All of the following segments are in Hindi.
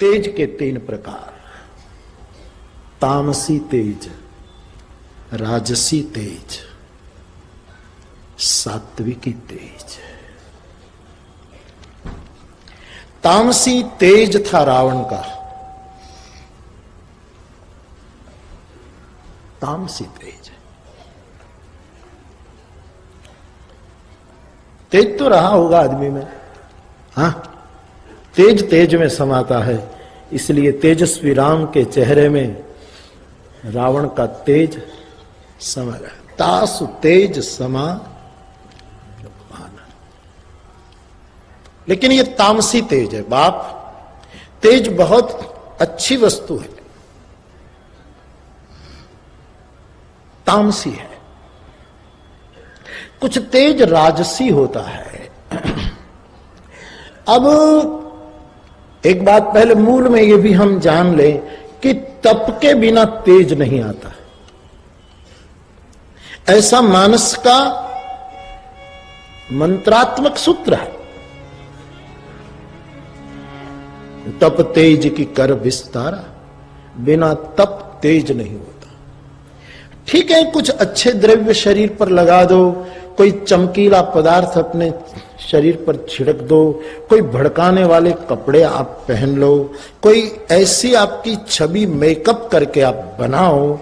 तेज के 3 प्रकार, तामसी तेज, राजसी तेज, सात्विकी तेज। तामसी तेज था रावण का, तामसी तेज। तेज तो रहा होगा आदमी में, हाँ, तेज तेज में समाता है, इसलिए तेजस्वी राम के चेहरे में रावण का तेज समा गया। तासु तेज समा। लेकिन ये तामसी तेज है बाप। तेज बहुत अच्छी वस्तु है, तामसी है। कुछ तेज राजसी होता है। अब एक बात पहले मूल में ये भी हम जान लें कि तप के बिना तेज नहीं आता, ऐसा मानस का मंत्रात्मक सूत्र है। तप तेज की कर विस्तारा, बिना तप तेज नहीं होता। ठीक है, कुछ अच्छे द्रव्य शरीर पर लगा दो, कोई चमकीला पदार्थ अपने शरीर पर छिड़क दो, कोई भड़काने वाले कपड़े आप पहन लो, कोई ऐसी आपकी छवि मेकअप करके आप बनाओ,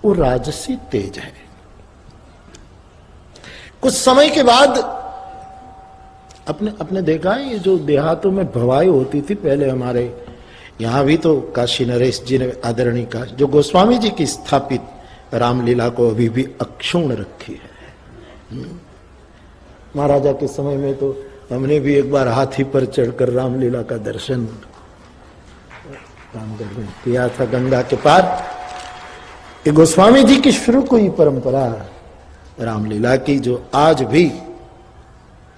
वो राजसी तेज है। कुछ समय के बाद अपने देखा है, ये जो देहातों में भवाई होती थी पहले, हमारे यहां भी तो काशी नरेश जी ने आदरणीय का जो गोस्वामी जी की स्थापित रामलीला को अभी भी अक्षुण्ण रखी है। महाराजा के समय में तो हमने भी एक बार हाथी पर चढ़कर रामलीला का दर्शन किया था गंगा के पार। ये गोस्वामी जी की शुरू हुई परंपरा रामलीला की, जो आज भी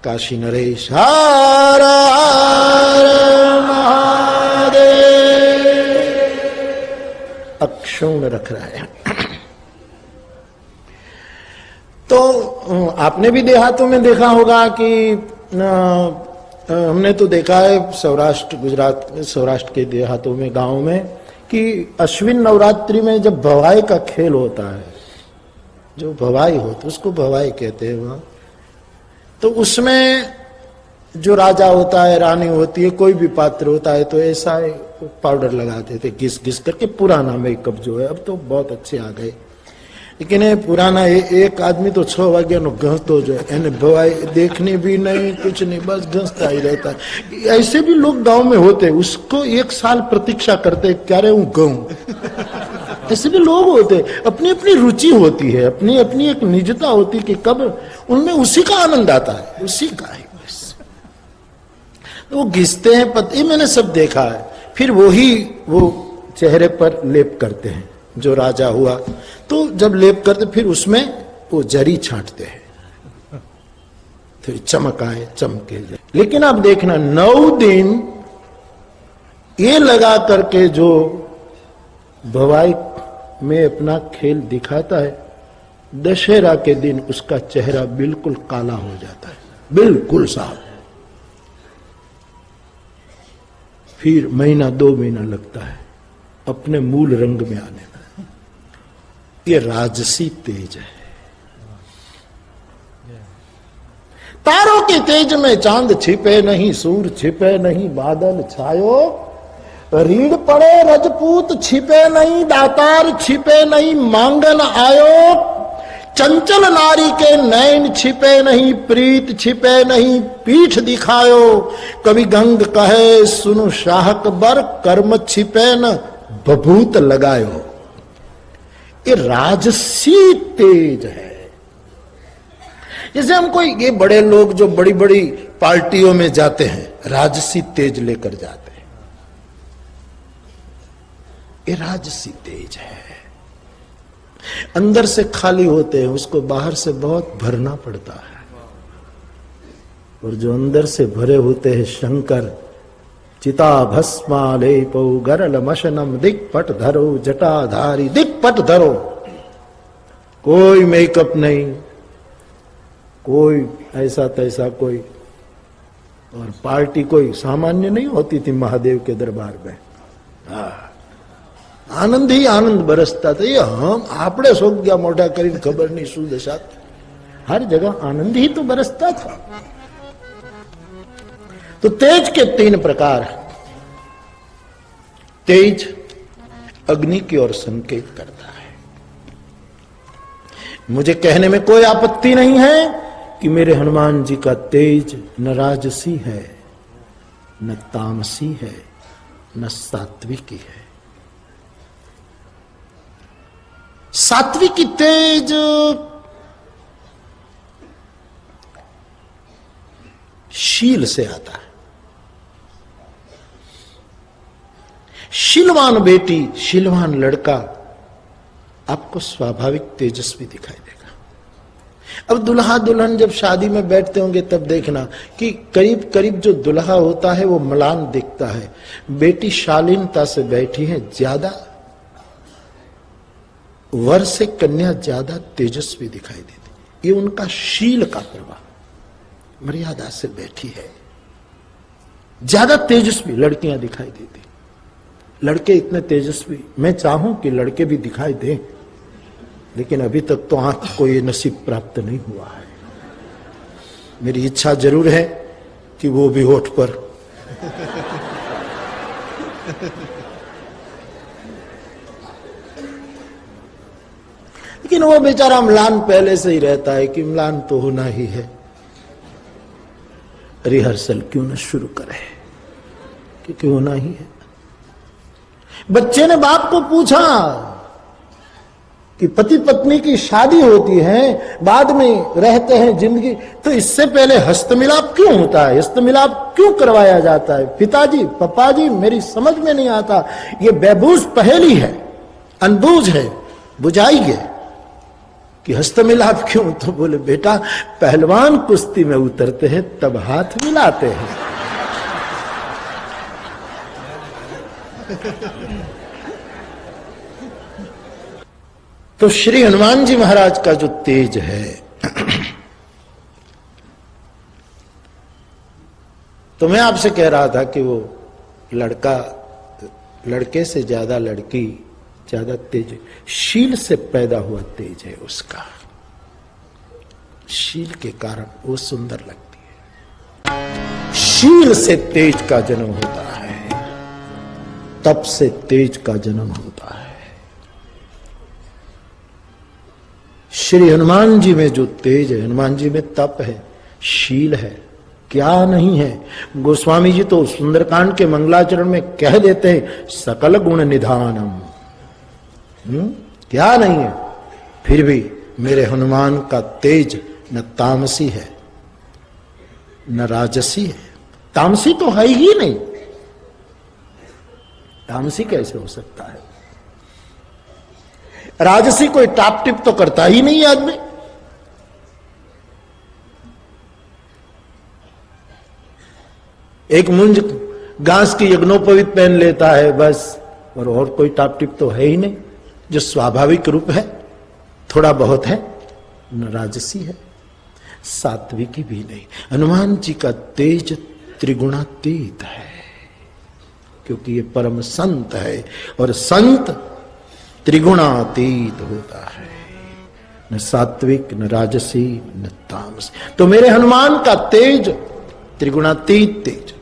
काशी नरेश हर हर महादेव अक्षुण्ण रख रहा है। तो आपने भी देहातों में देखा होगा कि हमने तो देखा है सौराष्ट्र गुजरात सौराष्ट्र के देहातों में गांव में कि अश्विन नवरात्रि में जब भवाई का खेल होता है, जो भवाई होता उसको भवाई कहते हैं वहां, तो उसमें जो राजा होता है, रानी होती है, कोई भी पात्र होता है, तो ऐसा पाउडर लगाते थे घिस घिस करके। पुराना मेकअप जो है, अब तो बहुत अच्छे आ गए, लेकिन ये पुराना एक आदमी तो 6 वाग्या नो घसतो जो है, भवाई देखनी भी नहीं, कुछ नहीं, बस घसता ही रहता है। ऐसे भी लोग गांव में होते, उसको 1 साल प्रतीक्षा करते, क्या रे हूं गाँव। ऐसे भी लोग होते, अपनी अपनी रुचि होती है, अपनी अपनी एक निजता होती कि कब उनमें उसी का आनंद आता है, उसी का है बस। तो वो घिसते हैं, ये मैंने सब देखा है। फिर वो चेहरे पर लेप करते हैं, जो राजा हुआ तो जब लेप करते फिर उसमें वो जरी छांटते हैं, फिर चमक आए, चमके जाए। लेकिन आप देखना 9 दिन ये लगा करके जो भवाई में अपना खेल दिखाता है, दशहरा के दिन उसका चेहरा बिल्कुल काला हो जाता है, बिल्कुल साफ। फिर महीना 2 महीना लगता है अपने मूल रंग में आने में। ये राजसी तेज है। तारों के तेज में चांद छिपे नहीं, सूर छिपे नहीं, बादल छायो, रीढ़ पड़े रजपूत छिपे नहीं, दातार छिपे नहीं, मांगन आयो, चंचल नारी के नैन छिपे नहीं, प्रीत छिपे नहीं, पीठ दिखायो, कवि गंग कहे सुनु शाहक बर, कर्म छिपे न बभूत लगायो। ये राजसी तेज है। जैसे हम कोई ये बड़े लोग जो बड़ी बड़ी पार्टियों में जाते हैं, राजसी तेज लेकर जाते हैं, ये राजसी तेज है। अंदर से खाली होते हैं, उसको बाहर से बहुत भरना पड़ता है। और जो अंदर से भरे होते हैं शंकर, चिता भस्मालेपो गरल मशनम दिक्पट धरो, जटाधारी दिक्पट धरो, कोई मेकअप नहीं, कोई ऐसा तैसा, कोई और पार्टी कोई सामान्य नहीं होती थी महादेव के दरबार में। आनंद ही आनंद बरसता था। ये हम आपड़े सो गया मोटा करीन खबर नहीं शू दशा, हर जगह आनंद ही तो बरसता था। तो तेज के 3 प्रकार। तेज अग्नि की ओर संकेत करता है। मुझे कहने में कोई आपत्ति नहीं है कि मेरे हनुमान जी का तेज न राजसी है, न तामसी है, न सात्विकी है। सात्विकी तेज शील से आता है। शीलवान बेटी, शीलवान लड़का आपको स्वाभाविक तेजस्वी दिखाई देगा। अब दुल्हा दुल्हन जब शादी में बैठते होंगे तब देखना कि करीब करीब जो दुल्हा होता है वो म्लान दिखता है, बेटी शालीनता से बैठी है, ज्यादा वर से कन्या ज्यादा तेजस्वी दिखाई देती। ये उनका शील का प्रभाव, मर्यादा से बैठी है, ज्यादा तेजस्वी लड़कियां दिखाई देती। लड़के इतने तेजस्वी, मैं चाहूं कि लड़के भी दिखाई दें, लेकिन अभी तक तो आंख को ये नसीब प्राप्त नहीं हुआ है। मेरी इच्छा जरूर है कि वो भी होठ पर लेकिन वो बेचारा म्लान पहले से ही रहता है कि म्लान तो होना ही है, रिहर्सल क्यों न शुरू करे, क्योंकि होना ही है। बच्चे ने बाप को पूछा कि पति पत्नी की शादी होती है, बाद में रहते हैं जिंदगी, तो इससे पहले हस्तमिलाप क्यों होता है, हस्तमिलाप क्यों करवाया जाता है? पिताजी, पापा जी, मेरी समझ में नहीं आता, ये बेबूझ पहेली है, अनबूझ है, बुझाइए कि हस्तमिलाप क्यों? तो बोले बेटा, पहलवान कुश्ती में उतरते हैं तब हाथ मिलाते हैं। तो श्री हनुमान जी महाराज का जो तेज है, तो मैं आपसे कह रहा था कि वो लड़का लड़के से ज्यादा लड़की ज्यादा तेज, शील से पैदा हुआ तेज है उसका। शील के कारण वो सुंदर लगती है। शील से तेज का जन्म होता है, तप से तेज का जन्म होता है। श्री हनुमान जी में जो तेज है, हनुमान जी में तप है, शील है, क्या नहीं है। गोस्वामी जी तो सुंदरकांड के मंगलाचरण में कह देते हैं सकल गुण निधानम। क्या नहीं है, फिर भी मेरे हनुमान का तेज न तामसी है न राजसी है। तामसी तो है ही नहीं, तामसी कैसे हो सकता है? राजसी कोई टाप टिप तो करता ही नहीं आदमी। एक मुंज घास की यज्ञोपवीत पहन लेता है बस, और कोई टाप टिप तो है ही नहीं। जो स्वाभाविक रूप है थोड़ा बहुत है, न राजसी है, सात्विकी भी नहीं। हनुमान जी का तेज त्रिगुणातीत है, क्योंकि ये परम संत है, और संत त्रिगुणातीत होता है, न सात्विक, न राजसी, न तामसी। तो मेरे हनुमान का तेज त्रिगुणातीत तेज।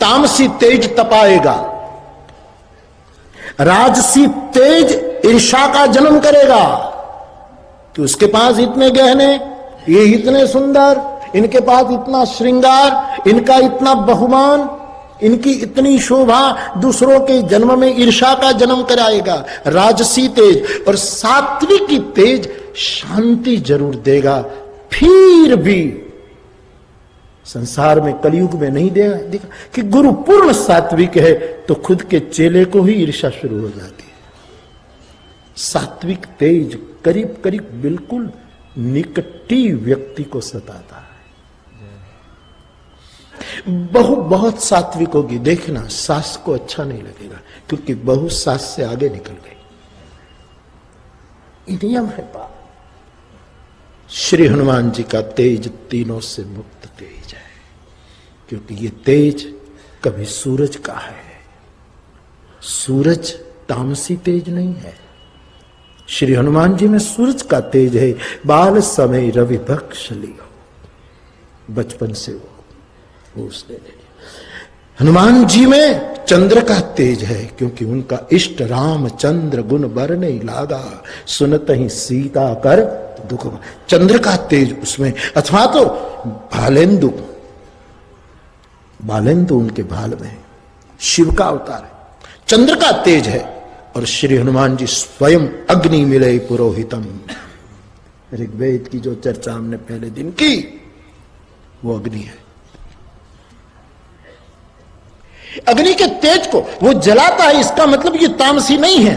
तामसी तेज तपाएगा, राजसी तेज ईर्ष्या का जन्म करेगा कि उसके पास इतने गहने, ये इतने सुंदर, इनके पास इतना श्रृंगार, इनका इतना बहुमान, इनकी इतनी शोभा, दूसरों के जन्म में ईर्ष्या का जन्म कराएगा। राजसी तेज। और सात्विकी तेज शांति जरूर देगा, फिर भी संसार में कलयुग में नहीं देखा कि गुरु पूर्ण सात्विक है तो खुद के चेले को ही ईर्ष्या शुरू हो जाती है। सात्विक तेज करीब करीब बिल्कुल निकटी व्यक्ति को सताता है। बहू बहुत सात्विक होगी, देखना सास को अच्छा नहीं लगेगा, क्योंकि बहू सास से आगे निकल गई। नियम है बात। श्री हनुमान जी का तेज तीनों से मुक्त तेज है। क्योंकि ये तेज कभी सूरज का है। सूरज तामसी तेज नहीं है। श्री हनुमान जी में सूरज का तेज है। बाल समय रवि बख्श लियो, बचपन से वो उसने ले लिया। हनुमान जी में चंद्र का तेज है, क्योंकि उनका इष्ट रामचंद्र गुण बर नहीं लागा, सुनत ही सीता कर दुख। चंद्र का तेज उसमें, अथवा तो भालेंदु, बालेंदु उनके भाल में है, शिव का अवतार है, चंद्र का तेज है। और श्री हनुमान जी स्वयं अग्नि मिले पुरोहितम। ऋग्वेद की जो चर्चा हमने पहले दिन की वो अग्नि है। अग्नि के तेज को वो जलाता है, इसका मतलब ये तामसी नहीं है,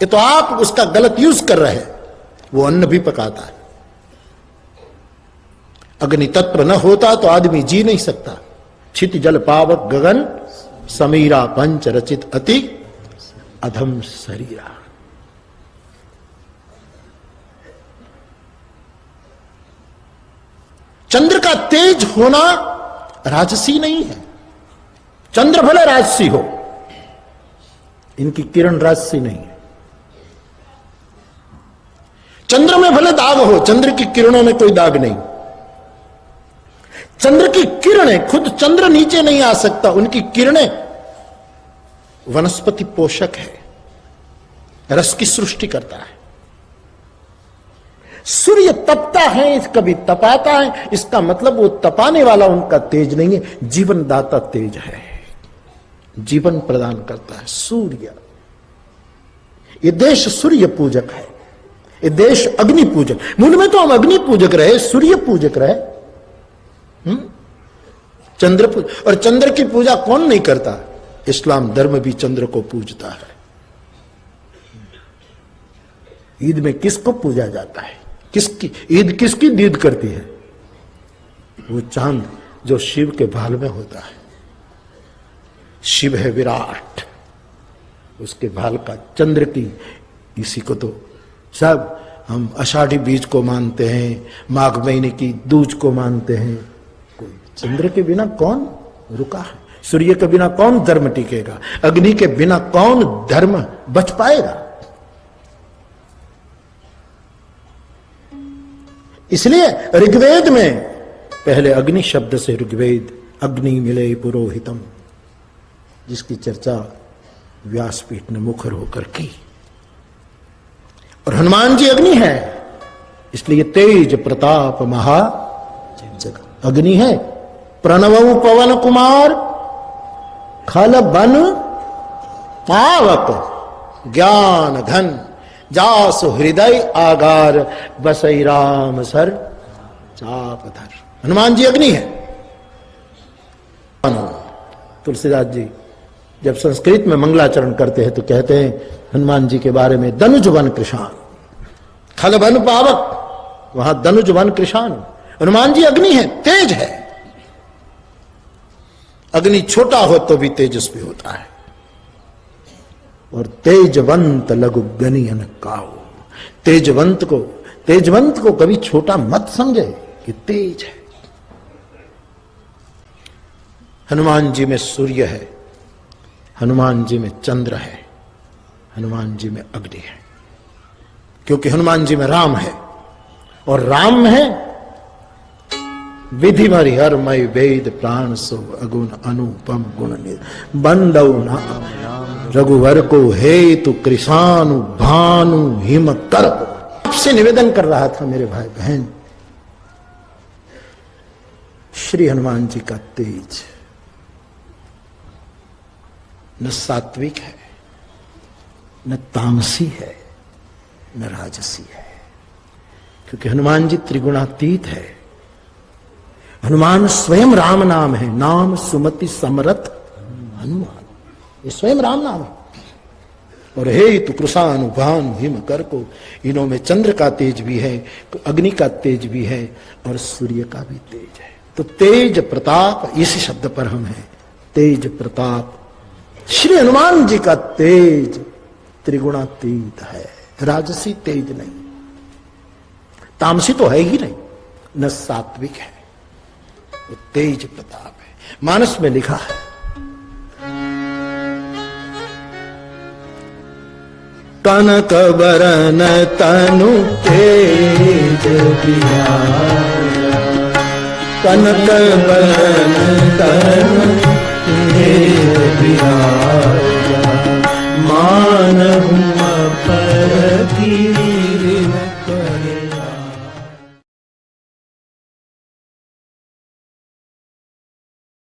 ये तो आप उसका गलत यूज कर रहे हैं। वो अन्न भी पकाता है। अग्नि तत्व न होता तो आदमी जी नहीं सकता। छित जल पावक गगन समीरा पंच रचित अति अधम शरीरा। चंद्र का तेज होना राजसी नहीं है। चंद्र भले राजसी हो, इनकी किरण राजसी नहीं है। चंद्र में भले दाग हो, चंद्र की किरणों में कोई दाग नहीं। चंद्र की किरणें, खुद चंद्र नीचे नहीं आ सकता, उनकी किरणें वनस्पति पोषक है, रस की सृष्टि करता है। सूर्य तपता है, कभी तपाता है, इसका मतलब वो तपाने वाला उनका तेज नहीं है, जीवनदाता तेज है, जीवन प्रदान करता है सूर्य। ये देश सूर्य पूजक है, ये देश अग्नि पूजक। मूल में तो हम अग्नि पूजक रहे, सूर्य पूजक रहे। चंद्र पूजक, और चंद्र की पूजा कौन नहीं करता? इस्लाम धर्म भी चंद्र को पूजता है। ईद में किसको पूजा जाता है? किसकी ईद, किसकी दीद करती है? वो चांद जो शिव के भाल में होता है। शिव है विराट, उसके भाल का चंद्र की, इसी को तो सब हम आषाढ़ी बीज को मानते हैं, माघ महीने की दूज को मानते हैं। कोई चंद्र के बिना कौन रुका है? सूर्य के बिना कौन धर्म टिकेगा? अग्नि के बिना कौन धर्म बच पाएगा? इसलिए ऋग्वेद में पहले अग्नि शब्द से ऋग्वेद अग्नि मिले पुरोहितम, जिसकी चर्चा व्यासपीठ ने मुखर होकर की। और हनुमान जी अग्नि है, इसलिए तेज प्रताप महा जग अग्नि है। प्रणवऊ पवन कुमार खल बन पावक ज्ञान घन जास हृदय आगार बसई राम सर चाप धर। हनुमान जी अग्नि है। तुलसीदास जी जब संस्कृत में मंगलाचरण करते हैं तो कहते हैं हनुमान जी के बारे में, दनुज वन कृषाण खल बन पावक, वहां दनुज वन कृषाण। हनुमान जी अग्नि है, तेज है। अग्नि छोटा हो तो भी तेजस्वी होता है। और तेजवंत लघु गनियन काओ, तेजवंत को कभी छोटा मत समझे कि तेज है। हनुमान जी में सूर्य है, हनुमान जी में चंद्र है, हनुमान जी में अग्नि है, क्योंकि हनुमान जी में राम है। और राम में है विधि मरि हर मय वेद प्राण सो अगुण अनुपम गुण बंदौ न रघुवर को हेतु कृषानु भानु हिम कर। आपसे निवेदन कर रहा था मेरे भाई बहन, श्री हनुमान जी का तेज न सात्विक है, न तामसी है, न राजसी है, क्योंकि हनुमान जी त्रिगुणातीत है। हनुमान स्वयं राम नाम है, नाम सुमति समरथ हनुमान, ये स्वयं राम नाम है। और हेतु कृषानु भानु हिम कर को, इन्हों में चंद्र का तेज भी है, अग्नि का तेज भी है, और सूर्य का भी तेज है। तो तेज प्रताप, इसी शब्द पर हम हैं, तेज प्रताप। श्री हनुमान जी का तेज त्रिगुणातीत है, राजसी तेज नहीं, तामसी तो है ही नहीं, न सात्विक है, वो तेज प्रताप है। मानस में लिखा है। कनक बरन तनु तेज बिहारा, कनक बरन तनु तेज बिहारा, मानहु पर